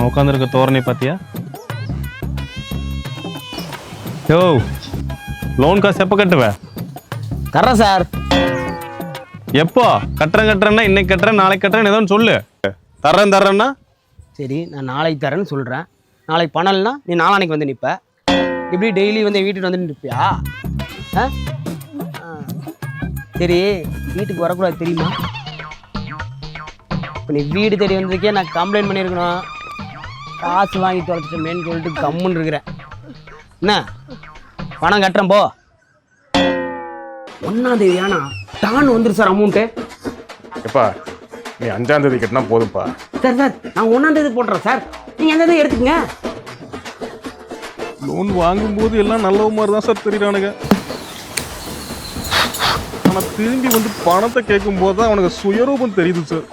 அவன் உட்காந்துருக்க தோரணை பார்த்தியா? யோ, லோன் காசு எப்போ கட்டுவ? தர்றேன் சார். எப்போ கட்டுறேன்னா இன்னைக்கு கட்டுறேன் நாளைக்கு கட்டுறேன்னு ஏதோ சொல்லு. தர்றேன்னா சரி, நான் நாளைக்கு தரேன்னு சொல்கிறேன். நாளைக்கு பணம்னா நீ நாளானைக்கு வந்து நிற்ப. இப்படி டெய்லி வந்து வீட்டுக்கு வந்து நிற்பியா? சரி, வீட்டுக்கு வரக்கூடாது தெரியுமா? இப்போ நீ வீடு தேடி வந்ததுக்கே நான் கம்ப்ளைண்ட் பண்ணியிருக்கணும். காசு வாங்கி தொலைச்சிட்டமேன்னு சொல்லிட்டு கம்முன்னு இருக்கிறேன். என்ன பணம் கட்டுறேன் போ. 1ஆம் தேதி ஆனா டான் வந்துரு சார் அமௌண்ட்டு. எப்பா நீ 5ஆம் தேதி கட்டினா போதும்ப்பா. சார் நான் 1ஆம் தேதி போட்டுறேன் சார். நீங்கள் எந்த தேதி எடுத்துக்கங்க. லோன் வாங்கும்போது எல்லாம் நல்ல மாதிரி தான் சார் தெரியுறானுங்க. ஆனால் திரும்பி வந்து பணத்தை கேட்கும்போது தான் அவனுக்கு சுயரூபம் தெரியுது சார்.